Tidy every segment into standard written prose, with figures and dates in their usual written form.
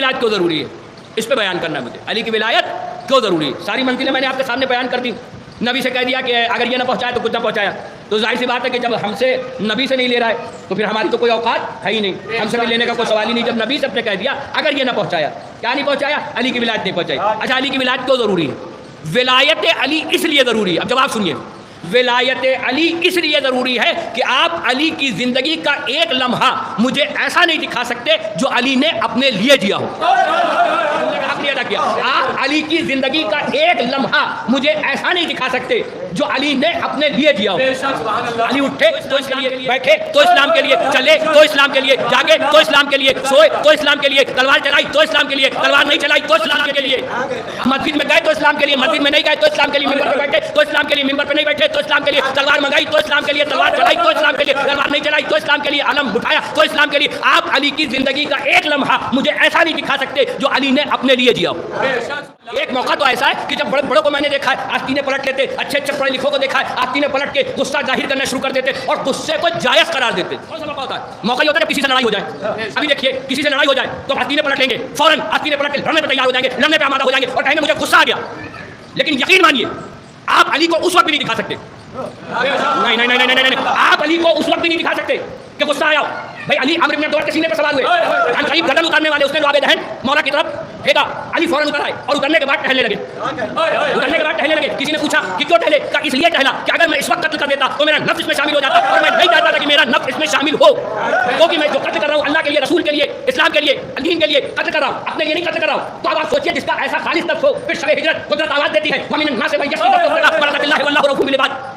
विलायत क्यों ज़रूरी है, इस पर बयान करना है मुझे। अली की विलायत क्यों ज़रूरी है? सारी मंजिलें मैंने आपके सामने बयान कर दी। नबी से कह दिया कि अगर ये ना पहुँचाया तो कुछ ना पहुँचाया, तो जाहिर सी बात है कि जब हमसे नबी से नहीं ले रहा है तो फिर हमारी तो कोई औकात है ही नहीं, हमसे भी लेने का कोई सवाल ही नहीं। जब नबी से अपने कह दिया अगर ये ना पहुँचाया, क्या नहीं पहुँचाया? अली की विलायत नहीं पहुँचाई। अच्छा, अली की विलायत क्यों ज़रूरी है? विलायत अली इसलिए ज़रूरी है, अब जवाब सुनिए। विलायत अली इसलिए ज़रूरी है कि आप अली की ज़िंदगी का एक लम्हा मुझे ऐसा नहीं दिखा सकते जो अली ने अपने लिए जिया हो। अदा किया, आप अली की ज़िंदगी का एक लम्हा मुझे ऐसा नहीं दिखा सकते जो अली ने अपने लिए जिया हो। अली उठे तो इसके लिए, बैठे तो इस्लाम के लिए, चले तो इस्लाम के लिए, जागे तो इस्लाम के लिए, सोए तो इस्लाम के लिए, तलवार चलाई तो इस्लाम के लिए, तलवार नहीं चलाई तो इस्लाम के लिए, मस्जिद में गए तो इस्लाम के लिए, मस्जिद में नहीं गए तो इस्लाम के लिए, मिंबर पर बैठे तो इस्लाम के लिए, मिंबर पर नहीं बैठे तो इस्लाम के लिए, तलवार मंगाई तो इस्लाम के लिए, तलवार चलाई तो इस्लाम के लिए, तलवार नहीं चलाई तो इस्लाम के लिए, अलम उठाया तो इस्लाम के लिए। आप अली की ज़िंदगी का एक लम्हा मुझे ऐसा नहीं दिखा सकते जो अली ने अपने लिए जिया हो। एक मौका तो ऐसा है कि जब बड़े बड़ों को मैंने देखा है, आस्तीने पलट लेते, अच्छे अच्छे पढ़े लिखों को देखा है, आस्तीने पलट के गुस्सा जाहिर करना शुरू कर देते और गुस्से को जायज़ करार देते। कौन सा मौका होता है? मौका ये होता है किसी से लड़ाई हो जाए। अभी देखिए, किसी से लड़ाई हो जाए तो आस्तीने पलट लेंगे, फौरन आस्तीने पलट के लड़ने पर तैयार हो जाएंगे, लड़ने पर आमादा हो जाएंगे और कहेंगे मुझे गुस्सा आ गया। लेकिन यकीन मानिए, आप अली को उस वक्त भी नहीं दिखा सकते। नहीं नहीं नहीं नहीं नहीं, आप अली को उस वक्त भी नहीं दिखा सकते कि गुस्सा आया। भाई अली अमर इब्न अब्दुल्लाह के सीने पर सवार हुए, करीब गर्दन उतारने वाले, उसने लुआबे दहन मौला की तरफ फेंका, अली फौरन उतर आए और उतरने के बाद टहलने लगे। उतरने के बाद टहलने लगे। किसी ने पूछा कि क्यों टहले? का इसलिए टहला कि अगर मैं इस वक्त कत्ल कर देता तो मेरा नफ्स इसमें शामिल हो जाता और मैं नहीं चाहता था कि मेरा नफ्स इसमें शामिल हो, क्योंकि मैं जो कत्ल कर रहा हूँ अल्लाह के लिए, रसूल के लिए, इस्लाम के लिए, दीन के लिए कत्ल कर रहा हूँ, अपने लिए नहीं कत्ल कर रहा हूँ। तो अब आप सोचिए, जिसका ऐसा खालिस नफ्स हो, फिर शब हिजरत कुदरत आवाज देती है,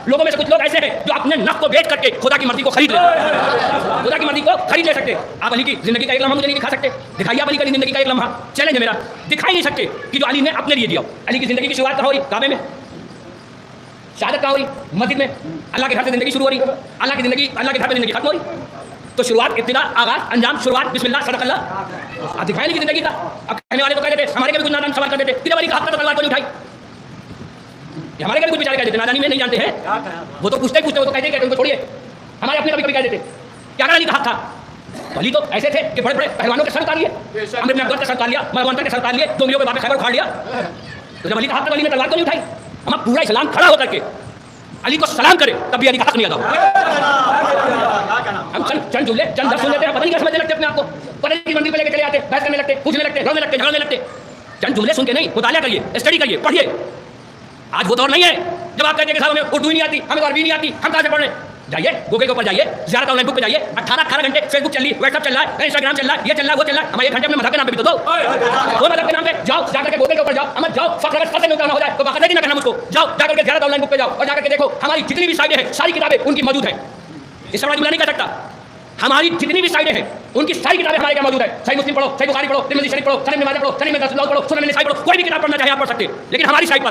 लोगों में से कुछ लोग ऐसे हैं जो अपने नफ्स को बेच करके खुदा की मर्जी को खरीद लेते हैं, खुदा की मर्जी को खरीद ले सकते। आप अली की जिंदगी का एक लम्हा मुझे नहीं दिखा सकते। दिखाइए आप अली की जिंदगी का एक लम्हा, चैलेंज है मेरा, दिखाई नहीं सकते कि जो अली ने अपने लिए दिया। अली की जिंदगी की शुरुआत कहाँ हो रही? काबे में। शहादत कहाँ हो रही? मस्जिद में। अल्लाह के घर से जिंदगी शुरू हो रही, अल्लाह की जिंदगी, अल्लाह के घर पे जिंदगी खत्म हो रही। तो शुरुआत, इब्तिदा, आगाज, अंजाम, शुरुआत बिस्मिल्लाह सदक़ल्लाह। आप दिखाई नहीं की जिंदगी का। अब कहने वाले तो कहते थे, हमारे के भी कुछ नादान सवाल कर देते, तेरे वाली का हाथ तो तलवार को नहीं उठाई, हमारे के भी कुछ बेचारे कह देते, नादानी में नहीं जानते हैं, वो तो पूछते ही पूछते, वो तो कहते हैं, उनको छोड़िए, हमारे अपने कभी कभी कह देते क्या अली का हाथ था। अली तो ऐसे थे कि बड़े बड़े पहलवानों के सर उतार लिए, अमर इब्न अब्दुल्लाह के सर उतार लिया, मरवान के सर उतार लिए, दो मिलियों के बाप खैबर उखाड़ लिया। तो जब अली का हाथ था, अली ने तलवार को नहीं उठाई। हम पूरा इस्लाम खड़ा होकर के अली को सलाम करे तब भी अली का हक नहीं आता। हम चंद जुमले, चंद दर्द सुन लेते हैं, पता नहीं क्या समझने लगते अपने आप को, पता नहीं मंदिर पे लेके चले आते, बहस करने लगते, पूछने लगते, लड़ने लगते, झगड़ने लगते। चंद जुमले सुन के नहीं, मुतालिया करिए, स्टडी करिए, पढ़िए। आज वो दौर नहीं है जब आप कहते हैं कि साहब हमें उर्दू नहीं आती, हमें अरबी नहीं आती, हम कहाँ से पढ़ रहे हैं? जाइए गूगल के ऊपर जाइए, ज़्यादा ऑनलाइन बुक पे जाइए, 18 घंटे फेसबुक चल रही, व्हाट्सएप चल रहा है, इंस्टाग्राम चल रहा है, ये चल रहा है, वो चल रहा है। हमारे 1 घंटे अपने मज़हब के नाम पे भी तो दो, वो मज़हब के नाम पे जाओ, जाकर के गूगल के ऊपर जाओ, अमर जाओ, फख्र फतेह में उतरना हो जाए तो बाकायदगी ना करना मुझको, जाओ जाकर के ज़्यादा ऑनलाइन बुक पे जाओ और जाकर के देखो हमारी जितनी भी साइटें हैं, सारी किताबें उनकी मौजूद है। इससे बड़ा जुमला नहीं कर सकता। हमारी जितनी भी साइटें हैं उनकी सारी किताबें हमारे क्या मौजूद है। सही मुस्लिम पढ़ो, सही बुखारी पढ़ो, तिरमिज़ी शरीफ पढ़ो, सनद इब्न माजा पढ़ो, सनद इब्न नसाई पढ़ो, सुनन नसाई पढ़ो, कोई भी किताब पढ़ना चाहे आप पढ़ सकते हैं, लेकिन हमारी साइट पर